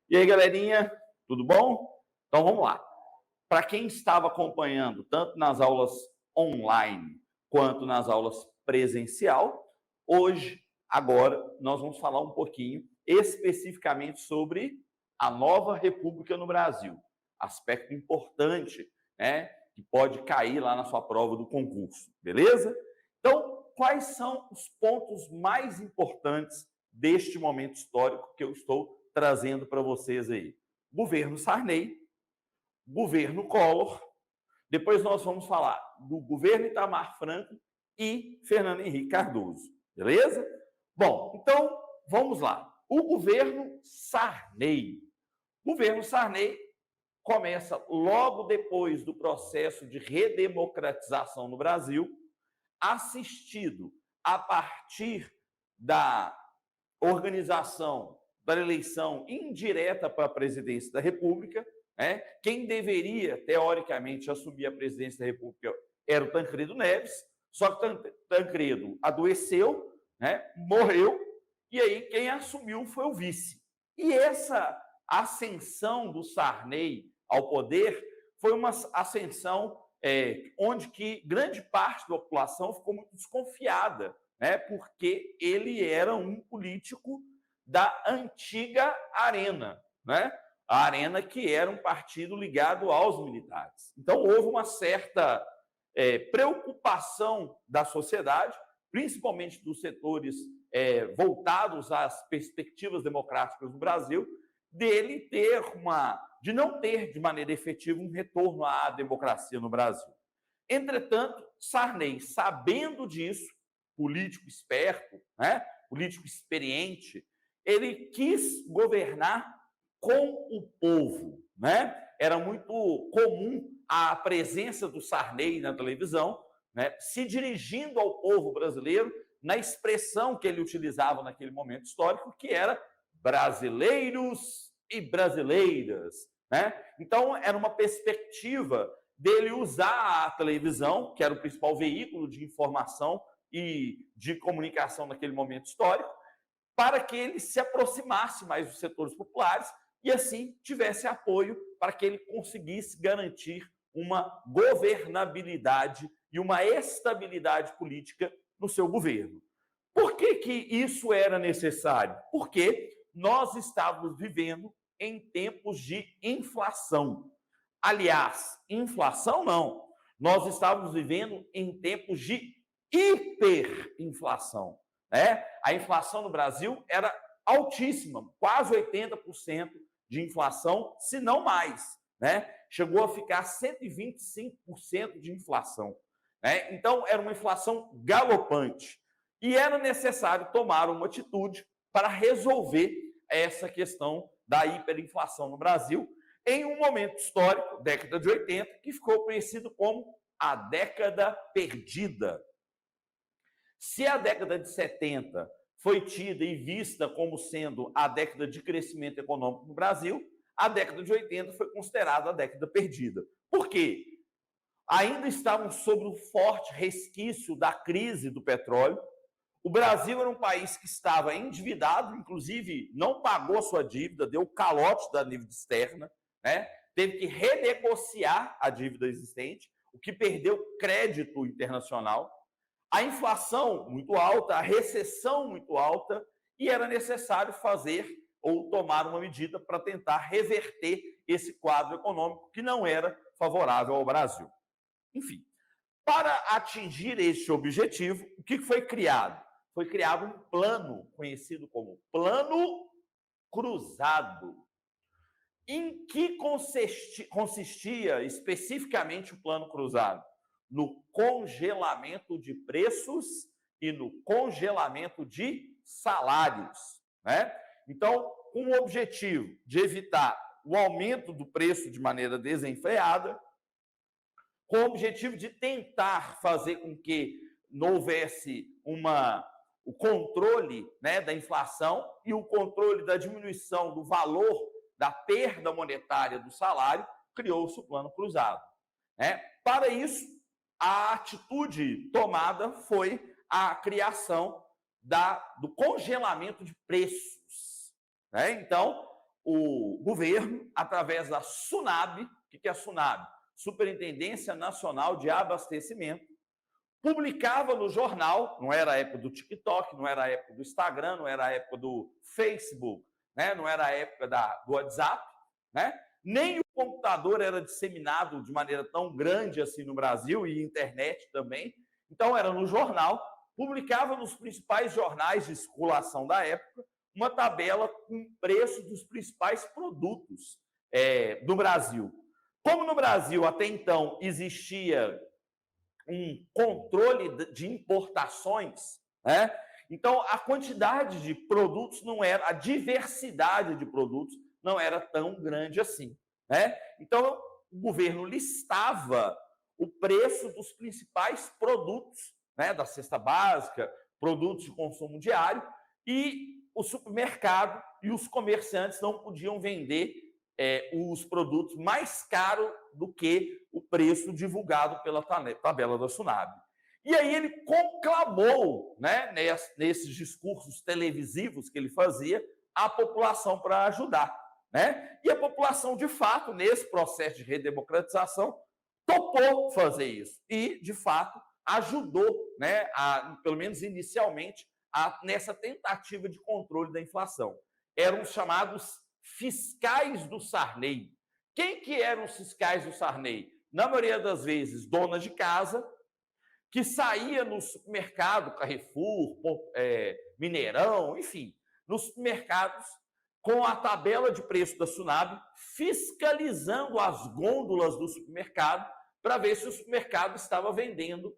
E aí, galerinha, tudo bom? Então vamos lá. Para quem estava acompanhando tanto nas aulas online quanto nas aulas presencial, hoje, agora, nós vamos falar um pouquinho especificamente sobre a nova república no Brasil. Aspecto importante, né, que pode cair lá na sua prova do concurso, beleza? Então, quais são os pontos mais importantes deste momento histórico que eu estou trazendo para vocês aí? Governo Sarney, governo Collor, depois nós vamos falar do governo Itamar Franco e Fernando Henrique Cardoso, beleza? Bom, então vamos lá. O governo Sarney. O governo Sarney começa logo depois do processo de redemocratização no Brasil, assistido a partir da organização da eleição indireta para a presidência da República, né? Quem deveria, teoricamente, assumir a presidência da República era o Tancredo Neves, só que Tancredo adoeceu, né? Morreu, e aí quem assumiu foi o vice. E essa ascensão do Sarney ao poder foi uma ascensão onde que grande parte da população ficou muito desconfiada, né? Porque ele era um político da antiga Arena, né? A Arena que era um partido ligado aos militares. Então houve uma certa preocupação da sociedade, principalmente dos setores voltados às perspectivas democráticas do Brasil, de não ter de maneira efetiva um retorno à democracia no Brasil. Entretanto, Sarney, sabendo disso, político esperto, né, político experiente, ele quis governar com o povo, né? Era muito comum a presença do Sarney na televisão, né, se dirigindo ao povo brasileiro na expressão que ele utilizava naquele momento histórico, que era brasileiros e brasileiras, né? Então, era uma perspectiva dele usar a televisão, que era o principal veículo de informação e de comunicação naquele momento histórico, para que ele se aproximasse mais dos setores populares e assim tivesse apoio para que ele conseguisse garantir uma governabilidade e uma estabilidade política no seu governo. Por que que isso era necessário? Porque nós estávamos vivendo em tempos de inflação. Aliás, inflação não. Nós estávamos vivendo em tempos de hiperinflação. Né? A inflação no Brasil era altíssima, quase 80% de inflação, se não mais. Né? Chegou a ficar 125% de inflação. Né? Então, era uma inflação galopante. E era necessário tomar uma atitude para resolver essa questão da hiperinflação no Brasil, em um momento histórico, década de 80, que ficou conhecido como a década perdida. Se a década de 70 foi tida e vista como sendo a década de crescimento econômico no Brasil, a década de 80 foi considerada a década perdida. Por quê? Ainda estávamos sob o forte resquício da crise do petróleo. O Brasil era um país que estava endividado, inclusive não pagou a sua dívida, deu calote da dívida externa, né? Teve que renegociar a dívida existente, o que perdeu crédito internacional. A inflação muito alta, a recessão muito alta, e era necessário fazer ou tomar uma medida para tentar reverter esse quadro econômico que não era favorável ao Brasil. Enfim, para atingir este objetivo, o que foi criado? Foi criado um plano conhecido como Plano Cruzado. Em que consistia especificamente o Plano Cruzado? No congelamento de preços e no congelamento de salários. Né? Então, com o objetivo de evitar o aumento do preço de maneira desenfreada, com o objetivo de tentar fazer com que não houvesse o controle, né, da inflação e o controle da diminuição do valor da perda monetária do salário, criou-se o Plano Cruzado. Né? Para isso, a atitude tomada foi a criação do congelamento de preços. Né? Então, o governo, através da SUNAB, o que é a SUNAB? Superintendência Nacional de Abastecimento, publicava no jornal, não era a época do TikTok, não era a época do Instagram, não era a época do Facebook, né? Não era a época do WhatsApp, né? Nem o computador era disseminado de maneira tão grande assim no Brasil, e internet também. Então, era no jornal, publicava nos principais jornais de circulação da época uma tabela com preço dos principais produtos do Brasil. Como no Brasil, até então, existia um controle de importações, né? Então, a quantidade de produtos não era, a diversidade de produtos não era tão grande assim, né? Então, o governo listava o preço dos principais produtos, né, da cesta básica, produtos de consumo diário, e o supermercado e os comerciantes não podiam vender os produtos mais caros do que o preço divulgado pela tabela da SUNAB. E aí ele conclamou, né, nesses discursos televisivos que ele fazia, a população para ajudar, né? E a população, de fato, nesse processo de redemocratização, topou fazer isso e, de fato, ajudou, né, pelo menos inicialmente, nessa tentativa de controle da inflação. Eram os chamados fiscais do Sarney. Quem que eram os fiscais do Sarney? Na maioria das vezes, dona de casa, que saía no supermercado, Carrefour, Mineirão, enfim, nos supermercados, com a tabela de preço da SUNAB, fiscalizando as gôndolas do supermercado para ver se o supermercado estava vendendo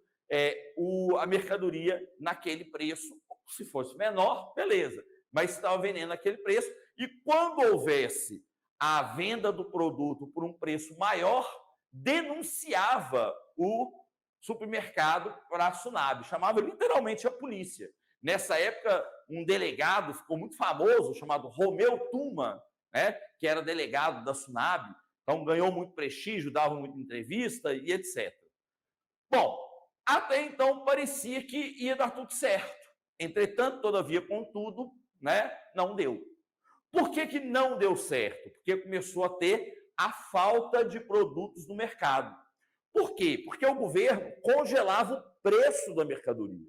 a mercadoria naquele preço. Se fosse menor, beleza, mas estava vendendo naquele preço. E quando houvesse a venda do produto por um preço maior, denunciava o supermercado para a SUNAB, chamava literalmente a polícia. Nessa época, um delegado ficou muito famoso, chamado Romeu Tuma, né, que era delegado da SUNAB, então ganhou muito prestígio, dava muita entrevista e etc. Bom, até então parecia que ia dar tudo certo. Entretanto, todavia, contudo, né, não deu. Por que não deu certo? Porque começou a ter a falta de produtos no mercado. Por quê? Porque o governo congelava o preço da mercadoria,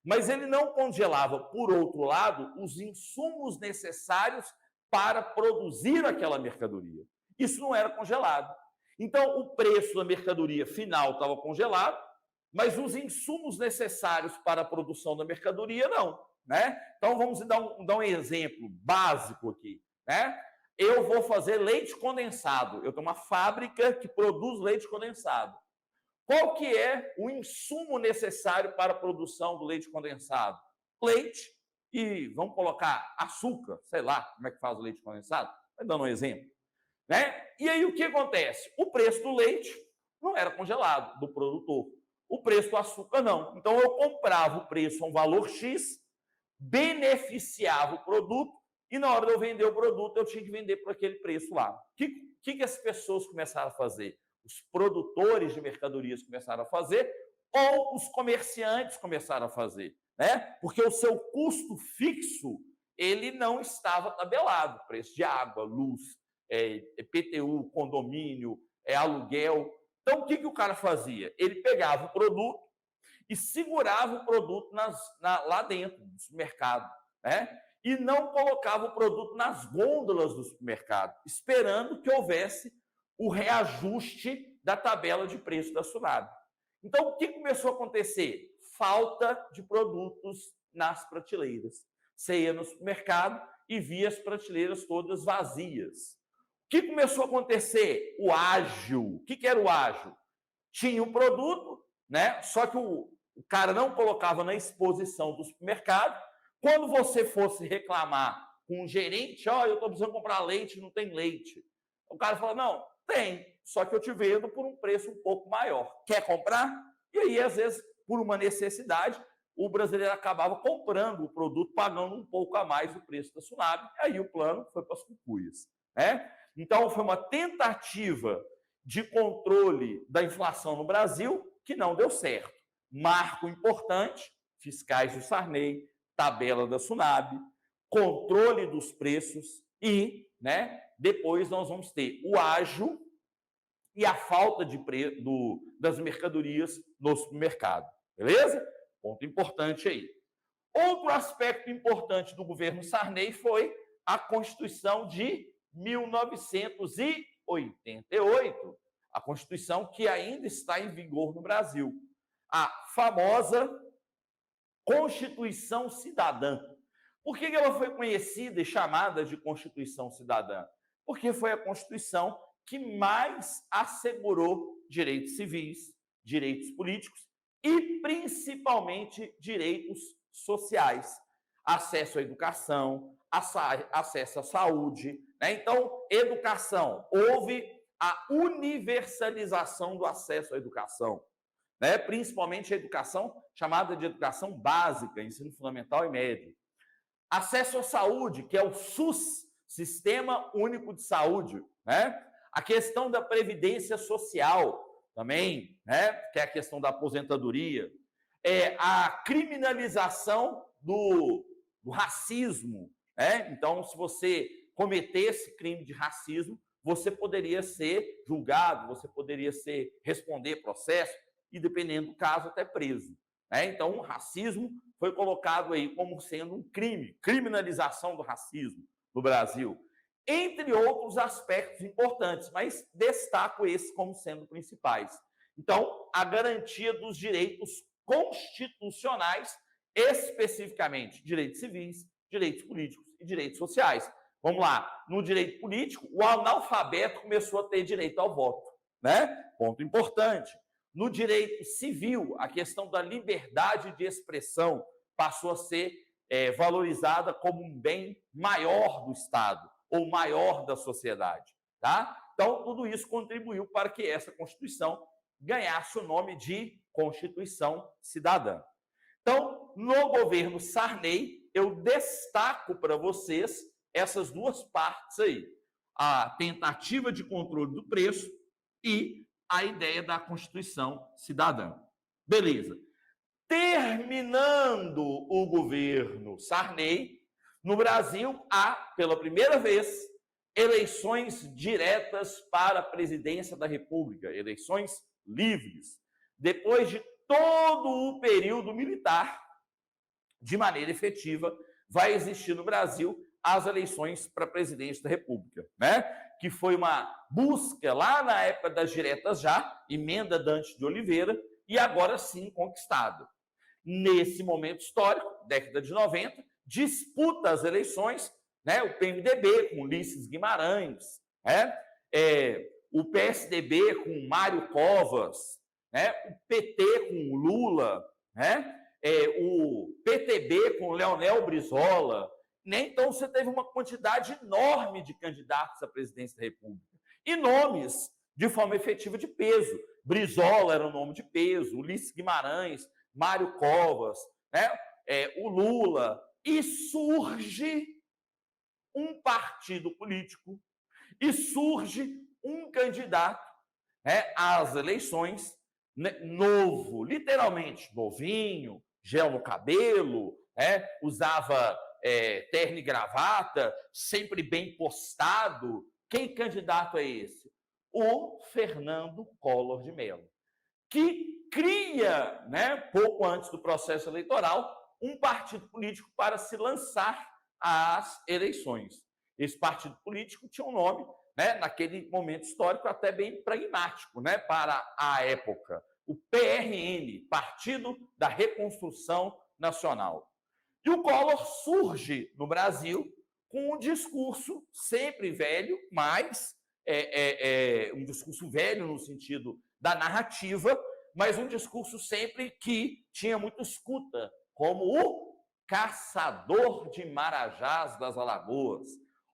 mas ele não congelava, por outro lado, os insumos necessários para produzir aquela mercadoria. Isso não era congelado. Então, o preço da mercadoria final estava congelado, mas os insumos necessários para a produção da mercadoria não, né? Então, vamos dar um exemplo básico aqui, né? Eu vou fazer leite condensado. Eu tenho uma fábrica que produz leite condensado. Qual que é o insumo necessário para a produção do leite condensado? Leite e, vamos colocar, açúcar, sei lá como é que faz o leite condensado, vai dando um exemplo, né? E aí o que acontece? O preço do leite não era congelado do produtor, o preço do açúcar não. Então eu comprava o preço a um valor X, beneficiava o produto, e na hora de eu vender o produto eu tinha que vender por aquele preço lá. O que as pessoas começaram a fazer? Os produtores de mercadorias começaram a fazer, ou os comerciantes começaram a fazer, né? Porque o seu custo fixo, ele não estava tabelado, preço de água, luz, PTU, condomínio, aluguel. Então, o que o cara fazia? Ele pegava o produto e segurava o produto lá dentro do supermercado, né? E não colocava o produto nas gôndolas do supermercado, esperando que houvesse o reajuste da tabela de preço da SUNAB. Então, o que começou a acontecer? Falta de produtos nas prateleiras. Você ia no supermercado e via as prateleiras todas vazias. O que começou a acontecer? O ágil. O que era o ágil? Tinha um produto, né? Só que o cara não colocava na exposição do supermercado. Quando você fosse reclamar com o gerente, eu estou precisando comprar leite, não tem leite. O cara fala, não, tem, só que eu te vendo por um preço um pouco maior. Quer comprar? E aí, às vezes, por uma necessidade, o brasileiro acabava comprando o produto, pagando um pouco a mais o preço da SUNAB, e aí o plano foi para as cucuias, né? Então, foi uma tentativa de controle da inflação no Brasil que não deu certo. Marco importante, fiscais do Sarney, tabela da SUNAB, controle dos preços e né, depois nós vamos ter o ágio e a falta das mercadorias no supermercado. Beleza? Ponto importante aí. Outro aspecto importante do governo Sarney foi a Constituição de 1988, a Constituição que ainda está em vigor no Brasil, a famosa Constituição Cidadã. Por que ela foi conhecida e chamada de Constituição Cidadã? Porque foi a Constituição que mais assegurou direitos civis, direitos políticos e, principalmente, direitos sociais. Acesso à educação, acesso à saúde, né? Então, educação. Houve a universalização do acesso à educação, né? Principalmente a educação chamada de educação básica, ensino fundamental e médio. Acesso à saúde, que é o SUS, Sistema Único de Saúde, né? A questão da previdência social também, né? Que é a questão da aposentadoria. A criminalização do racismo, né? Então, se você cometesse crime de racismo, você poderia ser julgado, você poderia responder processo e, dependendo do caso, até preso, né? Então, o racismo foi colocado aí como sendo um crime, criminalização do racismo no Brasil, entre outros aspectos importantes, mas destaco esses como sendo principais. Então, a garantia dos direitos constitucionais, especificamente direitos civis, direitos políticos e direitos sociais. Vamos lá, no direito político, o analfabeto começou a ter direito ao voto, né? Ponto importante. No direito civil, a questão da liberdade de expressão passou a ser valorizada como um bem maior do Estado ou maior da sociedade, tá? Então, tudo isso contribuiu para que essa Constituição ganhasse o nome de Constituição Cidadã. Então, no governo Sarney, eu destaco para vocês essas duas partes aí, a tentativa de controle do preço e a ideia da Constituição Cidadã. Beleza. Terminando o governo Sarney, no Brasil há, pela primeira vez, eleições diretas para a presidência da República, eleições livres. Depois de todo o período militar, de maneira efetiva, vai existir no Brasil as eleições para presidente da República, né? Que foi uma busca lá na época das diretas já, emenda Dante de Oliveira, e agora sim conquistado. Nesse momento histórico, década de 90, disputa as eleições, né? O PMDB com Ulisses Guimarães, né? O PSDB com Mário Covas, né? O PT com Lula, né? O PTB com Leonel Brizola, né? Então você teve uma quantidade enorme de candidatos à presidência da República e nomes de forma efetiva de peso. Brizola era um nome de peso, Ulisses Guimarães, Mário Covas, né? O Lula, e surge um partido político e surge um candidato, né, às eleições, né, novo, literalmente novinho, gel no cabelo, né, usava terno e gravata, sempre bem postado. Que candidato é esse? O Fernando Collor de Mello, que cria, né, pouco antes do processo eleitoral, um partido político para se lançar às eleições. Esse partido político tinha um nome, né, naquele momento histórico, até bem pragmático, né, para a época. O PRN, Partido da Reconstrução Nacional. E o Collor surge no Brasil com um discurso sempre velho, mas um discurso velho no sentido da narrativa, mas um discurso sempre que tinha muito escuta, como o caçador de marajás das Alagoas,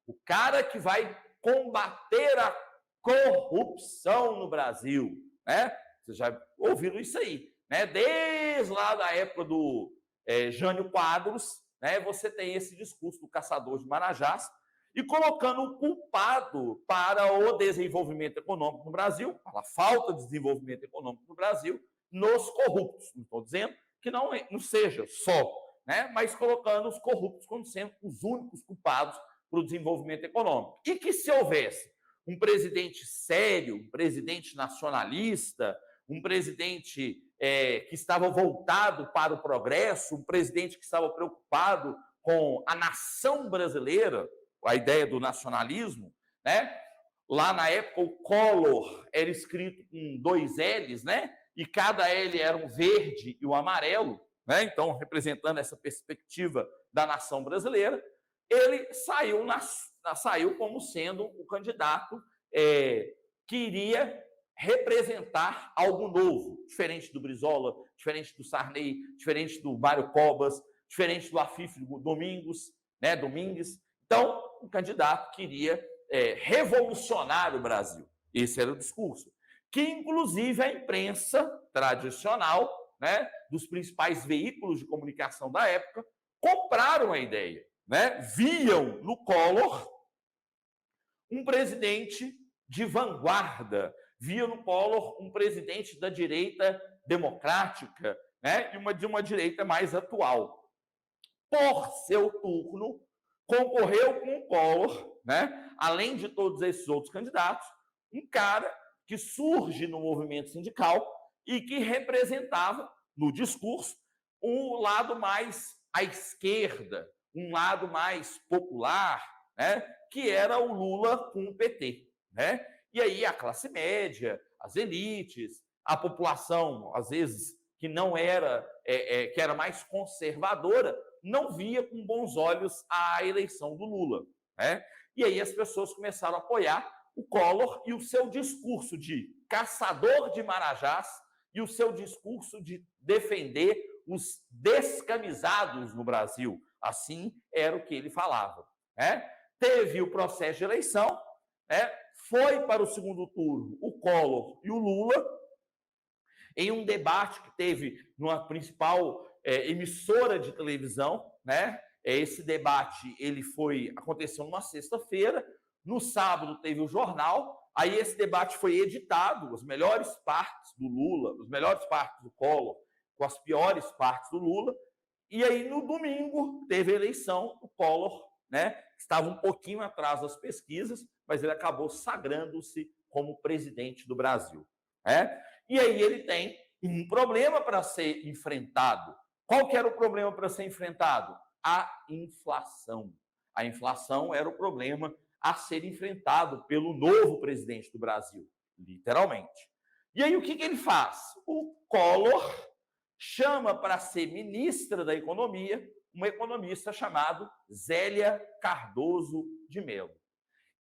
o cara que vai combater a corrupção no Brasil, né? Vocês já ouviram isso aí, né? Desde lá da época do Jânio Quadros, né? Você tem esse discurso do caçador de marajás e colocando o culpado para o desenvolvimento econômico no Brasil, a falta de desenvolvimento econômico no Brasil, nos corruptos. Não estou dizendo que não seja só, né? Mas colocando os corruptos como sendo os únicos culpados para o desenvolvimento econômico. E que se houvesse um presidente sério, um presidente nacionalista, um presidente que estava voltado para o progresso, um presidente que estava preocupado com a nação brasileira, a ideia do nacionalismo, né? Lá na época o Collor era escrito com 2 L's, né? E cada L era um verde e um amarelo, né? Então representando essa perspectiva da nação brasileira, ele saiu como sendo o candidato que iria representar algo novo, diferente do Brizola, diferente do Sarney, diferente do Mário Covas, diferente do Afif Domingues, né, Domingues. Então, um candidato que iria revolucionar o Brasil. Esse era o discurso. Que, inclusive, a imprensa tradicional, né, dos principais veículos de comunicação da época, compraram a ideia. Né? Viam no Collor um presidente de vanguarda, via no Collor um presidente da direita democrática, né? E de uma direita mais atual. Por seu turno, concorreu com o Collor, né? Além de todos esses outros candidatos, um cara que surge no movimento sindical e que representava, no discurso, um lado mais à esquerda, um lado mais popular, né? Que era o Lula com o PT. Né? E aí a classe média, as elites, a população, às vezes, que não era, que era mais conservadora, não via com bons olhos a eleição do Lula. Né? E aí as pessoas começaram a apoiar o Collor e o seu discurso de caçador de marajás e o seu discurso de defender os descamisados no Brasil. Assim era o que ele falava. Né? Teve o processo de eleição, né? Foi para o segundo turno o Collor e o Lula, em um debate que teve numa principal emissora de televisão, né? Esse debate aconteceu numa sexta-feira, no sábado teve o jornal, aí esse debate foi editado, as melhores partes do Lula, as melhores partes do Collor, com as piores partes do Lula, e aí no domingo teve a eleição, o Collor, né, estava um pouquinho atrás das pesquisas, mas ele acabou sagrando-se como presidente do Brasil. Né? E aí ele tem um problema para ser enfrentado. Qual que era o problema para ser enfrentado? A inflação. A inflação era o problema a ser enfrentado pelo novo presidente do Brasil, literalmente. E aí o que ele faz? O Collor chama para ser ministra da Economia uma economista chamada Zélia Cardoso de Mello.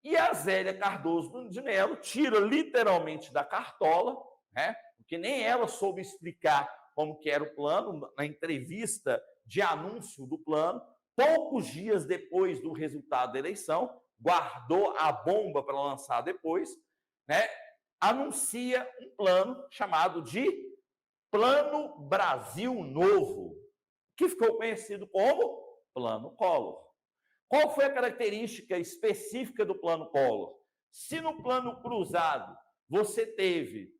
E a Zélia Cardoso de Mello tira literalmente da cartola, né? Porque nem ela soube explicar como que era o plano na entrevista de anúncio do plano. Poucos dias depois do resultado da eleição, guardou a bomba para lançar depois, né? Anuncia um plano chamado de Plano Brasil Novo, que ficou conhecido como Plano Collor. Qual foi a característica específica do Plano Collor? Se no Plano Cruzado você teve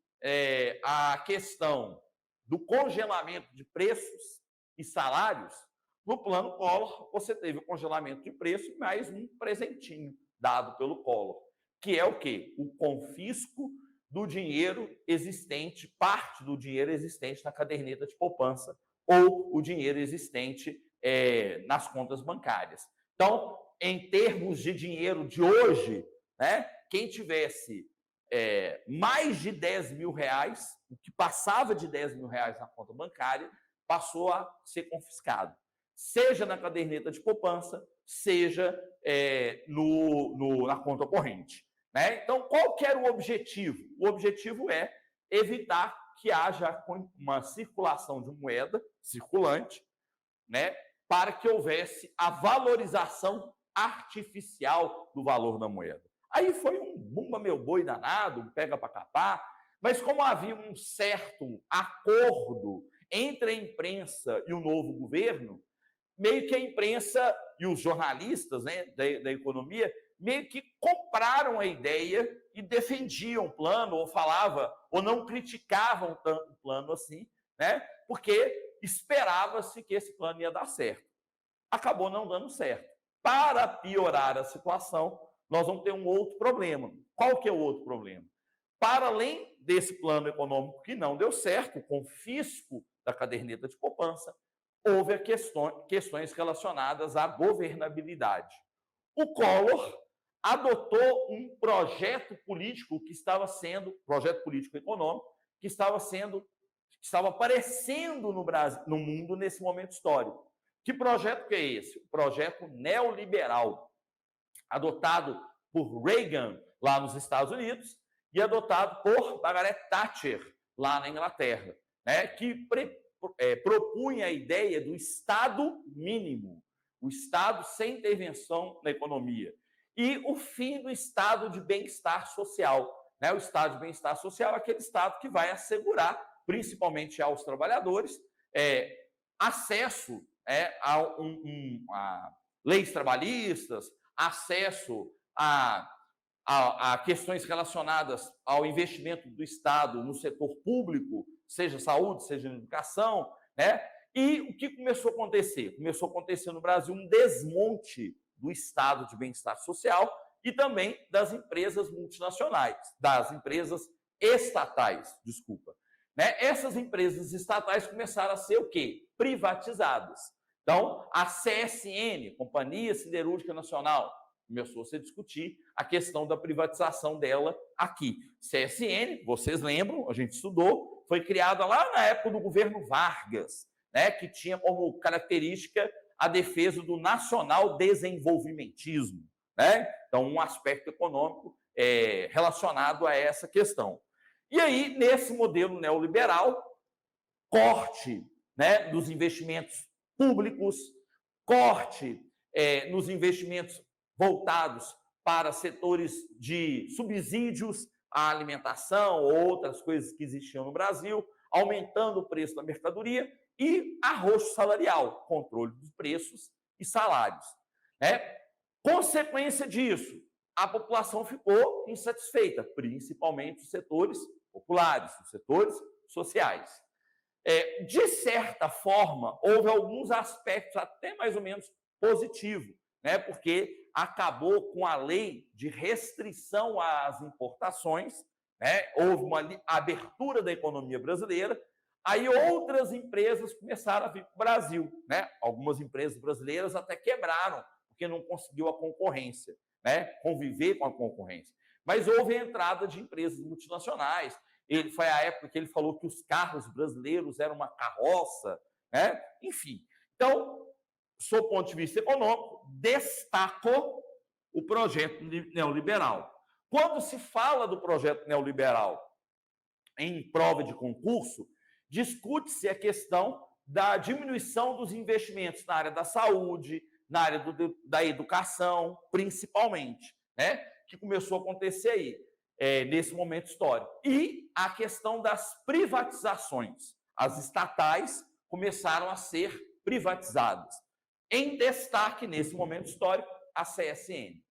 a questão do congelamento de preços e salários, no Plano Collor você teve o congelamento de preço e mais um presentinho dado pelo Collor, que é o quê? O confisco do dinheiro existente, parte do dinheiro existente na caderneta de poupança ou o dinheiro existente nas contas bancárias. Então, em termos de dinheiro de hoje, né, quem tivesse mais de 10 mil reais, o que passava de 10 mil reais na conta bancária, passou a ser confiscado. Seja na caderneta de poupança, seja na conta corrente. Né? Então, qual que era o objetivo? O objetivo é evitar que haja uma circulação de moeda circulante, né, para que houvesse a valorização artificial do valor da moeda. Aí foi um bumba meu boi danado, um pega para capar, mas como havia um certo acordo entre a imprensa e o novo governo, meio que a imprensa e os jornalistas, né, da economia meio que compraram a ideia e defendiam o plano, ou falavam, ou não criticavam tanto o plano assim, né? Porque esperava-se que esse plano ia dar certo. Acabou não dando certo. Para piorar a situação, nós vamos ter um outro problema. Qual que é o outro problema? Para além desse plano econômico que não deu certo, o confisco da caderneta de poupança, houve questões relacionadas à governabilidade. O Collor adotou um projeto político projeto político econômico, que estava aparecendo no Brasil, no mundo nesse momento histórico. Que projeto que é esse? O projeto neoliberal, adotado por Reagan lá nos Estados Unidos e adotado por Margaret Thatcher lá na Inglaterra, né, que propunha a ideia do Estado mínimo, o Estado sem intervenção na economia, e o fim do Estado de bem-estar social. Né? O Estado de bem-estar social é aquele Estado que vai assegurar, principalmente aos trabalhadores, acesso a leis trabalhistas, acesso a questões relacionadas ao investimento do Estado no setor público, seja saúde, seja educação, né? E o que começou a acontecer? Começou a acontecer no Brasil um desmonte do Estado de bem-estar social e também das empresas multinacionais, das empresas estatais, desculpa. Né? Essas empresas estatais começaram a ser o quê? Privatizadas. Então, a CSN, Companhia Siderúrgica Nacional, começou a se discutir a questão da privatização dela aqui. CSN, vocês lembram, a gente estudou, foi criada lá na época do governo Vargas, né, que tinha como característica a defesa do nacional desenvolvimentismo, né? Então, um aspecto econômico relacionado a essa questão. E aí, nesse modelo neoliberal, corte, né, dos investimentos públicos, corte nos investimentos voltados para setores de subsídios à alimentação ou outras coisas que existiam no Brasil, aumentando o preço da mercadoria e arroxo salarial, controle dos preços e salários. Né? Consequência disso, a população ficou insatisfeita, principalmente os setores populares, os setores sociais. De certa forma, houve alguns aspectos até mais ou menos positivos, né? Porque acabou com a lei de restrição às importações, né? Houve uma abertura da economia brasileira, aí outras empresas começaram a vir para o Brasil, né? Algumas empresas brasileiras até quebraram, porque não conseguiu a concorrência, né? Conviver com a concorrência. Mas houve a entrada de empresas multinacionais. Foi a época que ele falou que os carros brasileiros eram uma carroça, né? Enfim. Então, sob o ponto de vista econômico, destaco o projeto neoliberal. Quando se fala do projeto neoliberal em prova de concurso, discute-se a questão da diminuição dos investimentos na área da saúde, na área da educação, principalmente, né? Que começou a acontecer aí, nesse momento histórico. E a questão das privatizações. As estatais começaram a ser privatizadas. Em destaque, nesse momento histórico, a CSN.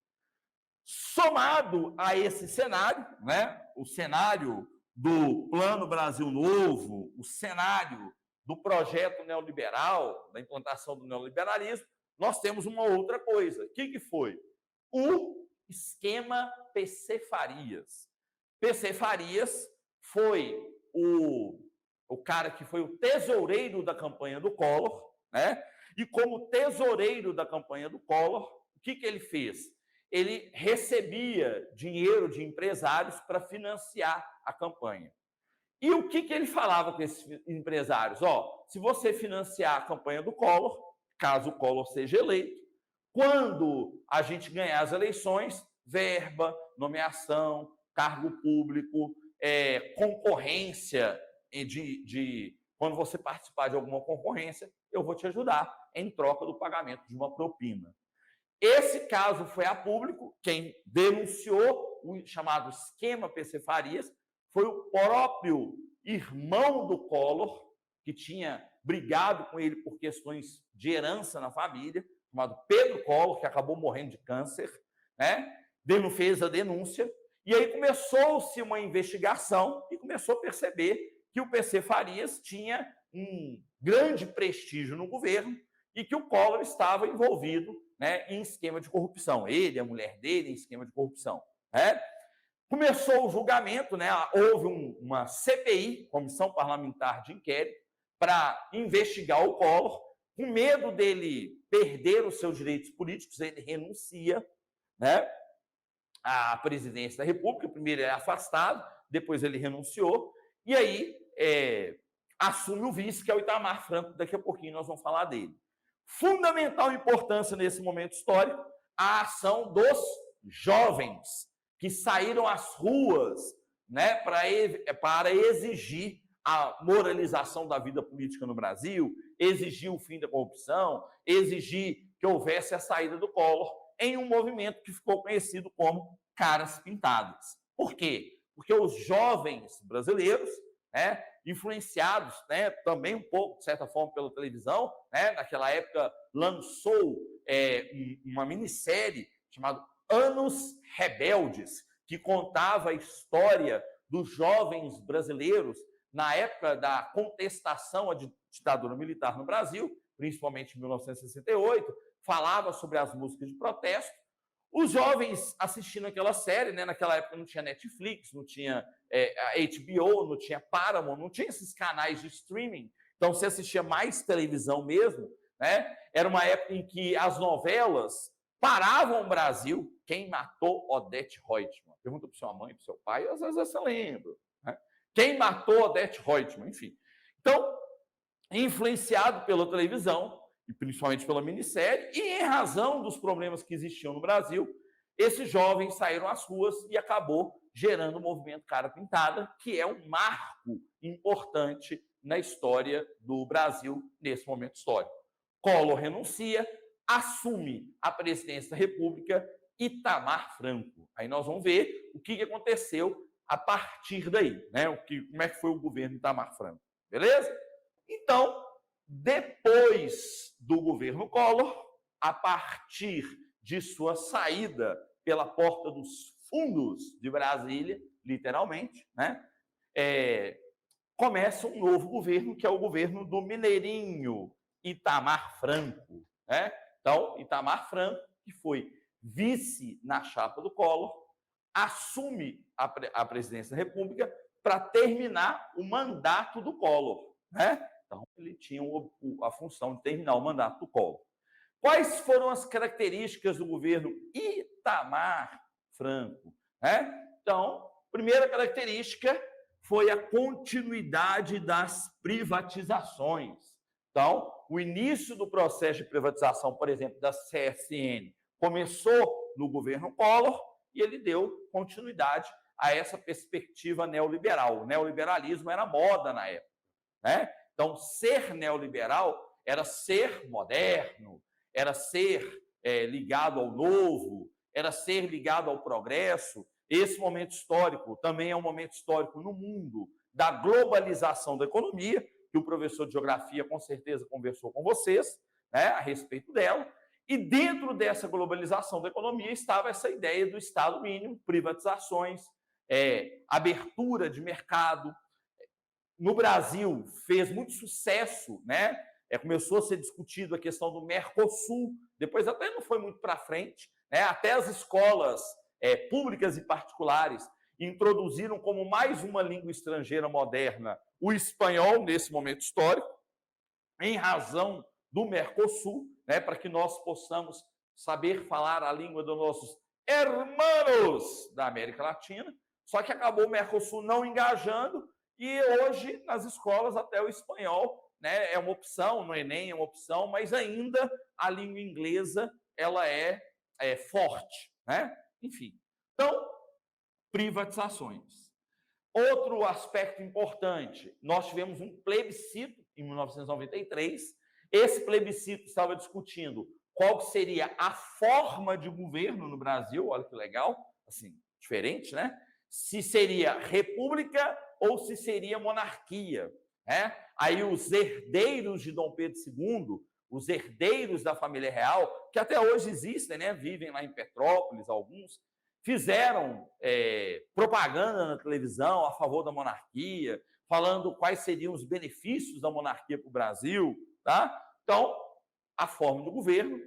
Somado a esse cenário, né, o cenário do Plano Brasil Novo, o cenário do projeto neoliberal, da implantação do neoliberalismo, nós temos uma outra coisa. O que foi? O esquema PC Farias. PC Farias foi o cara que foi o tesoureiro da campanha do Collor, né? E como tesoureiro da campanha do Collor, o que ele fez? Ele recebia dinheiro de empresários para financiar a campanha. E o que ele falava com esses empresários? Se você financiar a campanha do Collor, caso o Collor seja eleito, quando a gente ganhar as eleições, verba, nomeação, cargo público, concorrência quando você participar de alguma concorrência, eu vou te ajudar em troca do pagamento de uma propina. Esse caso foi a público, quem denunciou o chamado esquema PC Farias foi o próprio irmão do Collor, que tinha brigado com ele por questões de herança na família, chamado Pedro Collor, que acabou morrendo de câncer, né? Fez a denúncia, e aí começou-se uma investigação e começou a perceber que o PC Farias tinha um grande prestígio no governo e que o Collor estava envolvido né, em esquema de corrupção. Ele, a mulher dele, em esquema de corrupção. Né? Começou o julgamento, né, houve uma CPI, Comissão Parlamentar de Inquérito, para investigar o Collor. Com medo dele perder os seus direitos políticos, ele renuncia, né, à presidência da República. Primeiro ele é afastado, depois ele renunciou, e aí assume o vice, que é o Itamar Franco. Daqui a pouquinho nós vamos falar dele. Fundamental importância nesse momento histórico, a ação dos jovens, que saíram às ruas, né, para exigir a moralização da vida política no Brasil, exigir o fim da corrupção, exigir que houvesse a saída do Collor, em um movimento que ficou conhecido como Caras Pintadas. Por quê? Porque os jovens brasileiros, né, influenciados, né, também um pouco, de certa forma, pela televisão, né, naquela época lançou uma minissérie chamada Anos Rebeldes, que contava a história dos jovens brasileiros na época da contestação à ditadura militar no Brasil, principalmente em 1968, falava sobre as músicas de protesto. Os jovens assistindo aquela série, né, naquela época não tinha Netflix, não tinha a HBO, não tinha Paramount, não tinha esses canais de streaming, então você assistia mais televisão mesmo, né? Era uma época em que as novelas paravam o Brasil. Quem matou Odete Roitman? Pergunta para sua mãe, para o seu pai, às vezes você lembra. Né? Quem matou Odete Roitman? Enfim. Então, influenciado pela televisão, e principalmente pela minissérie, e em razão dos problemas que existiam no Brasil, esses jovens saíram às ruas e acabou gerando o movimento Cara Pintada, que é um marco importante na história do Brasil nesse momento histórico. Collor renuncia, assume a presidência da República Itamar Franco. Aí nós vamos ver o que aconteceu a partir daí, né? Como é que foi o governo Itamar Franco, beleza? Então, depois do governo Collor, a partir de sua saída pela porta dos fundos de Brasília, literalmente, né? Começa um novo governo, que é o governo do mineirinho Itamar Franco. Né? Então, Itamar Franco, que foi vice na chapa do Collor, assume a presidência da República para terminar o mandato do Collor. Né? Então, ele tinha a função de terminar o mandato do Collor. Quais foram as características do governo Itamar Franco? Né? Então, primeira característica foi a continuidade das privatizações. Então, o início do processo de privatização, por exemplo, da CSN, começou no governo Collor e ele deu continuidade a essa perspectiva neoliberal. O neoliberalismo era moda na época. Né? Então, ser neoliberal era ser moderno, era ser ligado ao novo, era ser ligado ao progresso. Esse momento histórico também é um momento histórico no mundo da globalização da economia, que o professor de geografia com certeza conversou com vocês, né, a respeito dela. E dentro dessa globalização da economia estava essa ideia do Estado mínimo, privatizações, abertura de mercado. No Brasil fez muito sucesso, né? Começou a ser discutido a questão do Mercosul, depois até não foi muito para frente, né? Até as escolas públicas e particulares introduziram como mais uma língua estrangeira moderna o espanhol nesse momento histórico, em razão do Mercosul, né? Para que nós possamos saber falar a língua dos nossos hermanos da América Latina. Só que acabou o Mercosul não engajando e hoje nas escolas até o espanhol, né, é uma opção, no Enem é uma opção, mas ainda a língua inglesa ela é forte, né? Enfim. Então, privatizações. Outro aspecto importante, nós tivemos um plebiscito em 1993. Esse plebiscito estava discutindo qual seria a forma de governo no Brasil, olha que legal, assim, diferente, né? Se seria república ou se seria monarquia. Né? Aí os herdeiros de Dom Pedro II, os herdeiros da família real, que até hoje existem, né? Vivem lá em Petrópolis, alguns, fizeram propaganda na televisão a favor da monarquia, falando quais seriam os benefícios da monarquia para o Brasil. Tá? Então, a forma do governo.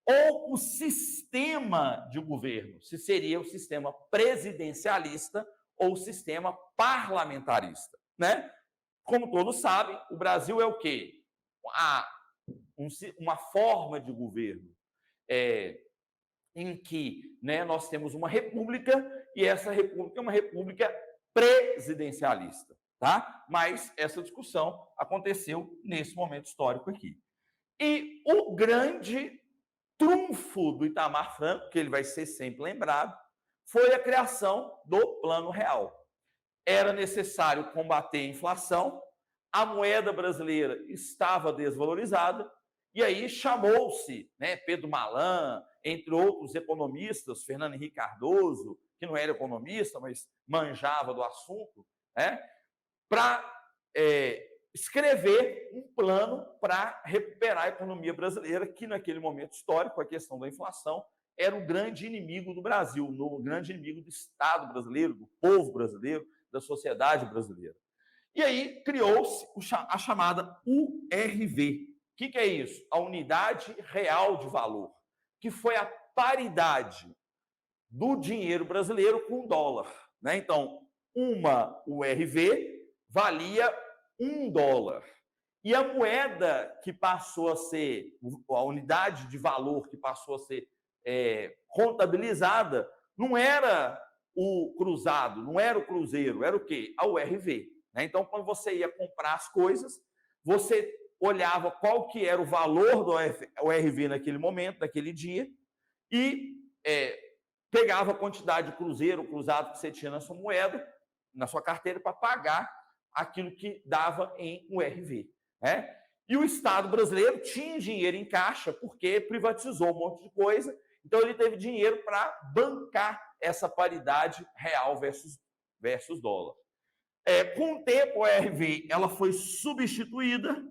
ou o sistema de governo, se seria o sistema presidencialista ou o sistema parlamentarista, né? Como todos sabem, o Brasil é o quê? Uma forma de governo em que, né, nós temos uma república e essa república é uma república presidencialista, tá? Mas essa discussão aconteceu nesse momento histórico aqui. E o grande trunfo do Itamar Franco, que ele vai ser sempre lembrado, foi a criação do Plano Real. Era necessário combater a inflação, a moeda brasileira estava desvalorizada, e aí chamou-se, né, Pedro Malan, entre outros economistas, Fernando Henrique Cardoso, que não era economista, mas manjava do assunto, né, para escrever um plano para recuperar a economia brasileira, que naquele momento histórico, a questão da inflação, era o grande inimigo do Brasil, o grande inimigo do Estado brasileiro, do povo brasileiro, da sociedade brasileira. E aí criou-se a chamada URV. O que é isso? A Unidade Real de Valor, que foi a paridade do dinheiro brasileiro com o dólar, né? Então, uma URV valia $1. E a moeda que passou a ser, a unidade de valor que passou a ser contabilizada, não era o cruzado, não era o cruzeiro, era o quê? A URV. Né? Então, quando você ia comprar as coisas, você olhava qual que era o valor do URV naquele momento, naquele dia, e pegava a quantidade de cruzeiro, cruzado que você tinha na sua moeda, na sua carteira, para pagar aquilo que dava em URV. Né? E o Estado brasileiro tinha dinheiro em caixa porque privatizou um monte de coisa, então ele teve dinheiro para bancar essa paridade real versus dólar. Com o tempo, a URV ela foi substituída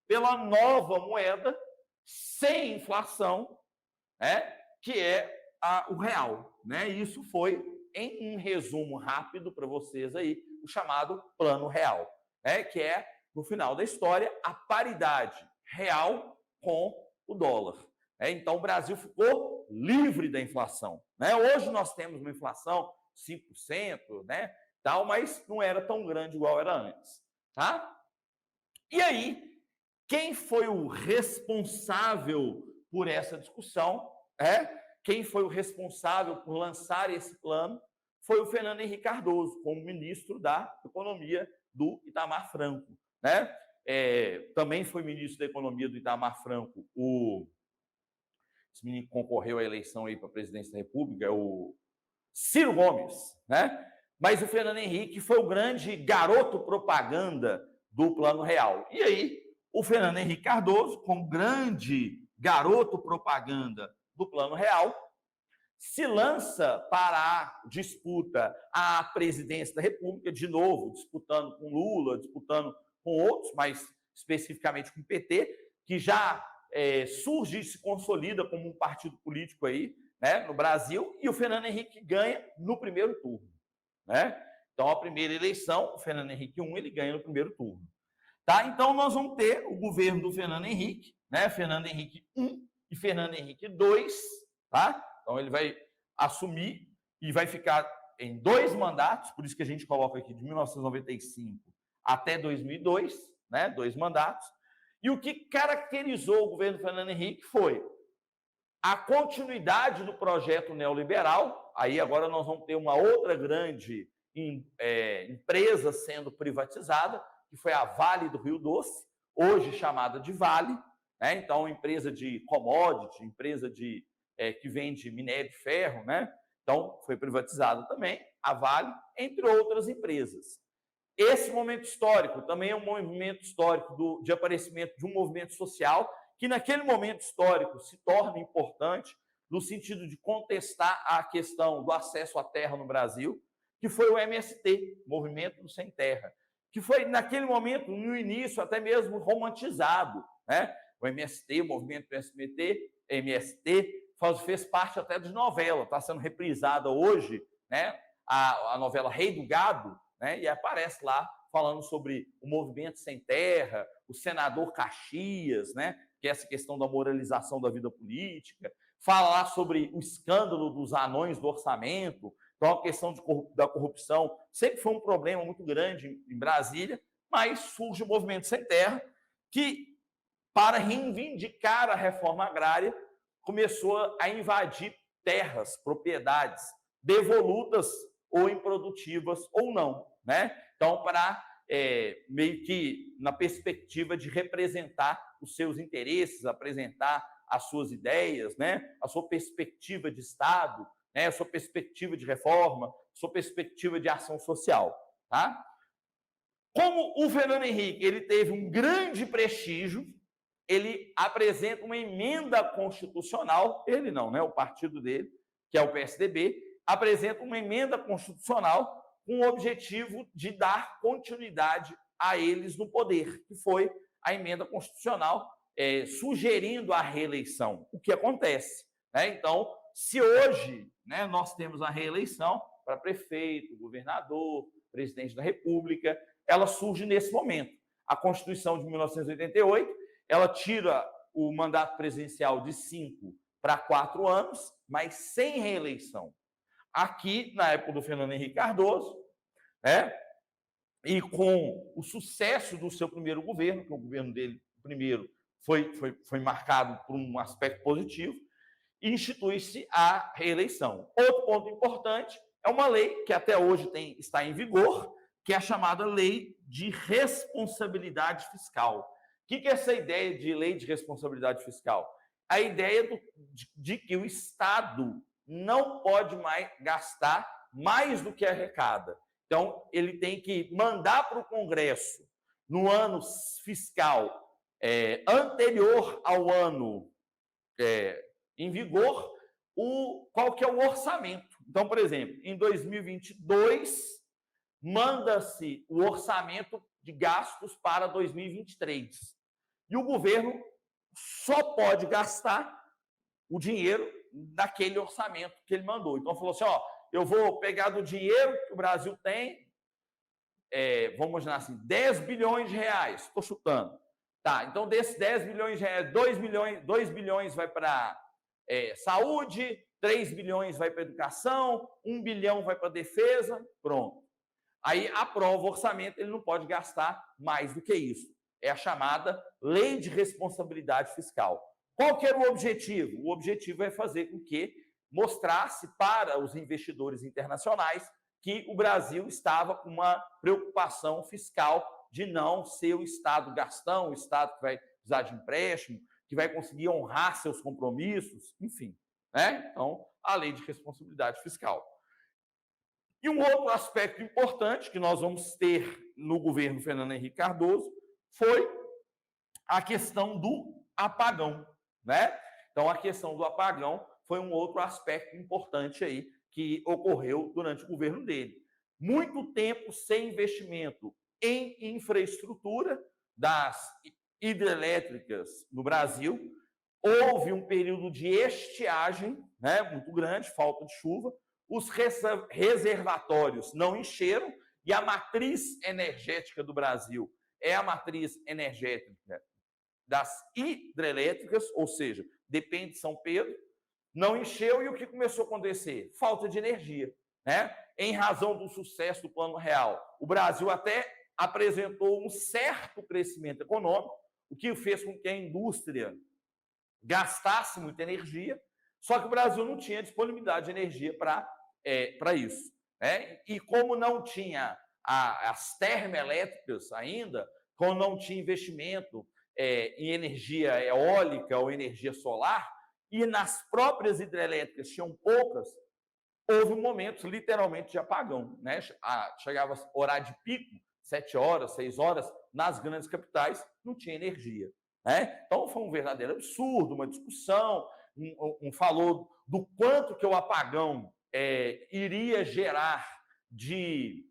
pela nova moeda sem inflação, né, que é o real. Né? Isso foi, em um resumo rápido para vocês aí, o chamado Plano Real, né, que é, no final da história, a paridade real com o dólar. Então, o Brasil ficou livre da inflação. Né? Hoje nós temos uma inflação de 5%, né, tal, mas não era tão grande igual era antes. Tá? E aí, quem foi o responsável por essa discussão, quem foi o responsável por lançar esse plano, foi o Fernando Henrique Cardoso, como ministro da Economia do Itamar Franco. Né? Também foi ministro da Economia do Itamar Franco esse menino que concorreu à eleição aí para a presidência da República, é o Ciro Gomes. Né? Mas o Fernando Henrique foi o grande garoto propaganda do Plano Real. E aí, o Fernando Henrique Cardoso, como grande garoto propaganda do Plano Real, se lança para a disputa à presidência da República, de novo, disputando com Lula, disputando com outros, mas especificamente com o PT, que já surge e se consolida como um partido político aí, né, no Brasil, e o Fernando Henrique ganha no primeiro turno. Né? Então, a primeira eleição, o Fernando Henrique I, ele ganha no primeiro turno. Tá? Então, nós vamos ter o governo do Fernando Henrique, né? Fernando Henrique I e Fernando Henrique II, tá? Então, ele vai assumir e vai ficar em 2 mandatos, por isso que a gente coloca aqui de 1995 até 2002, né? 2 mandatos. E o que caracterizou o governo do Fernando Henrique foi a continuidade do projeto neoliberal. Aí agora nós vamos ter uma outra grande empresa sendo privatizada, que foi a Vale do Rio Doce, hoje chamada de Vale. Né? Então, empresa de commodity, empresa que vende minério de ferro, né? Então, foi privatizada também, a Vale, entre outras empresas. Esse momento histórico também é um movimento histórico de aparecimento de um movimento social que, naquele momento histórico, se torna importante no sentido de contestar a questão do acesso à terra no Brasil, que foi o MST, Movimento do Sem Terra, que foi, naquele momento, no início, até mesmo romantizado. Né? O MST, o movimento do MST, fez parte até de novela, está sendo reprisada hoje, né? a novela Rei do Gado, né? E aparece lá falando sobre o movimento sem terra, o senador Caxias, né? Que é essa questão da moralização da vida política. falar sobre o escândalo dos anões do orçamento. Então, a questão da corrupção sempre foi um problema muito grande em Brasília, mas surge o Movimento Sem Terra, que, para reivindicar a reforma agrária, começou a invadir terras, propriedades devolutas ou improdutivas ou não, né? Então, para meio que na perspectiva de representar os seus interesses, apresentar as suas ideias, né? A sua perspectiva de Estado, né? A sua perspectiva de reforma, a sua perspectiva de ação social, tá? Como o Fernando Henrique ele teve um grande prestígio, ele apresenta uma emenda constitucional, ele não, né? O partido dele, que é o PSDB, apresenta uma emenda constitucional com o objetivo de dar continuidade a eles no poder, que foi a emenda constitucional sugerindo a reeleição, o que acontece, né? Então, se hoje, né, nós temos a reeleição para prefeito, governador, presidente da República, ela surge nesse momento. A Constituição de 1988, ela tira o mandato presidencial de 5 para 4 anos, mas sem reeleição. Aqui, na época do Fernando Henrique Cardoso, né, e com o sucesso do seu primeiro governo, que o governo dele, primeiro, foi marcado por um aspecto positivo, institui-se a reeleição. Outro ponto importante é uma lei que até hoje está em vigor, que é a chamada Lei de Responsabilidade Fiscal. O que é essa ideia de lei de responsabilidade fiscal? A ideia de que o Estado não pode mais gastar mais do que arrecada. Então, ele tem que mandar para o Congresso, no ano fiscal anterior ao ano em vigor, qual que é o orçamento. Então, por exemplo, em 2022, manda-se o orçamento de gastos para 2023. E o governo só pode gastar o dinheiro daquele orçamento que ele mandou. Então, falou assim, ó, eu vou pegar do dinheiro que o Brasil tem, vamos imaginar assim, 10 bilhões de reais, estou chutando. Tá, então desses 10 bilhões de reais, 2 bilhões vai para saúde, 3 bilhões vai para educação, 1 bilhão vai para defesa, pronto. Aí aprova o orçamento, ele não pode gastar mais do que isso. É a chamada Lei de Responsabilidade Fiscal. Qual que era o objetivo? O objetivo é fazer com que mostrasse para os investidores internacionais que o Brasil estava com uma preocupação fiscal de não ser o Estado gastão, o Estado que vai precisar de empréstimo, que vai conseguir honrar seus compromissos, enfim, né? Então, a Lei de Responsabilidade Fiscal. E um outro aspecto importante que nós vamos ter no governo Fernando Henrique Cardoso foi a questão do apagão, né? Então, a questão do apagão foi um outro aspecto importante aí que ocorreu durante o governo dele. Muito tempo sem investimento em infraestrutura das hidrelétricas no Brasil, houve um período de estiagem, né, muito grande, falta de chuva, os reservatórios não encheram e a matriz energética do Brasil é a matriz energética das hidrelétricas, ou seja, depende de São Pedro, não encheu e o que começou a acontecer? Falta de energia, né? Em razão do sucesso do Plano Real, o Brasil até apresentou um certo crescimento econômico, o que fez com que a indústria gastasse muita energia, só que o Brasil não tinha disponibilidade de energia para isso, né? E como não tinha as termoelétricas ainda, como não tinha investimento em energia eólica ou energia solar, e nas próprias hidrelétricas tinham poucas, houve momentos literalmente de apagão, né? Chegava horário de pico, 7 horas, 6 horas, nas grandes capitais, não tinha energia, né? Então foi um verdadeiro absurdo, uma discussão, falou do quanto que o apagão iria gerar de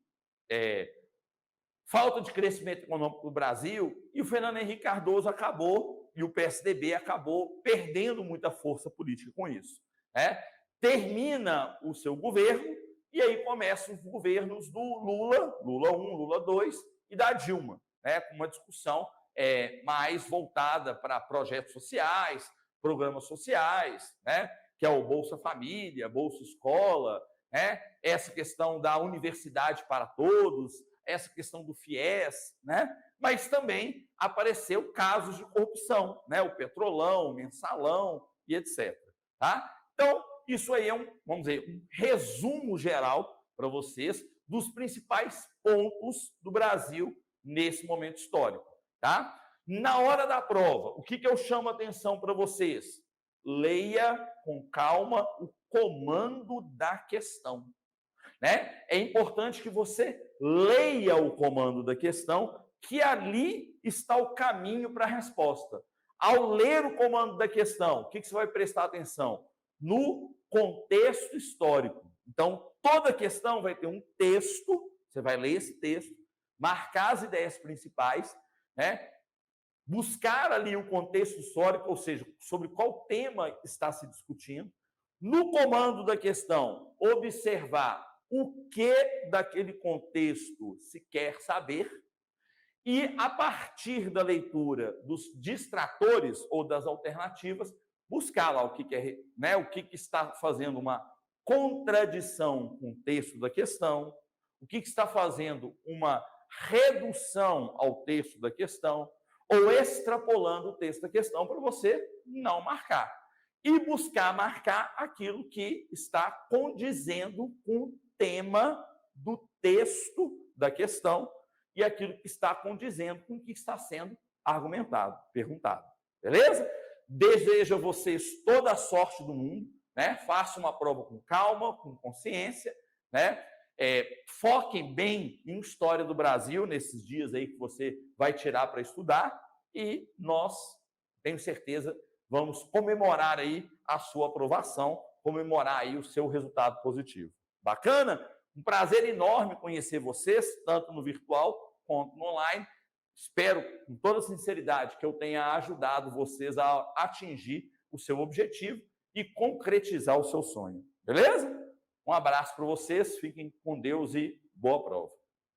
falta de crescimento econômico no Brasil, e o Fernando Henrique Cardoso acabou, e o PSDB acabou perdendo muita força política com isso, né? Termina o seu governo, e aí começam os governos do Lula, Lula 1, Lula 2, e da Dilma, né? Com uma discussão mais voltada para projetos sociais, programas sociais, né? Que é o Bolsa Família, Bolsa Escola, né? Essa questão da universidade para todos, essa questão do FIES, né? Mas também apareceu casos de corrupção, né? O Petrolão, o Mensalão e etc. Tá? Então, isso aí é vamos dizer, um resumo geral para vocês dos principais pontos do Brasil nesse momento histórico, tá? Na hora da prova, o que eu chamo a atenção para vocês? Leia com calma o comando da questão, né? É importante que você leia o comando da questão, que ali está o caminho para a resposta. Ao ler o comando da questão, o que você vai prestar atenção? No contexto histórico. Então, toda questão vai ter um texto, você vai ler esse texto, marcar as ideias principais, né? Buscar ali o contexto histórico, ou seja, sobre qual tema está se discutindo. No comando da questão, observar o que daquele contexto se quer saber e, a partir da leitura dos distratores ou das alternativas, buscar lá o que é, né, o que está fazendo uma contradição com o texto da questão, o que está fazendo uma redução ao texto da questão, ou extrapolando o texto da questão para você não marcar. E buscar marcar aquilo que está condizendo com o tema do texto da questão e aquilo que está condizendo com o que está sendo argumentado, perguntado. Beleza? Desejo a vocês toda a sorte do mundo, né? Façam uma prova com calma, com consciência, né? Foquem bem em história do Brasil nesses dias aí que você vai tirar para estudar e nós, tenho certeza, vamos comemorar aí a sua aprovação, comemorar aí o seu resultado positivo. Bacana? Um prazer enorme conhecer vocês, tanto no virtual quanto no online. Espero, com toda sinceridade, que eu tenha ajudado vocês a atingir o seu objetivo e concretizar o seu sonho. Beleza? Um abraço para vocês, fiquem com Deus e boa prova.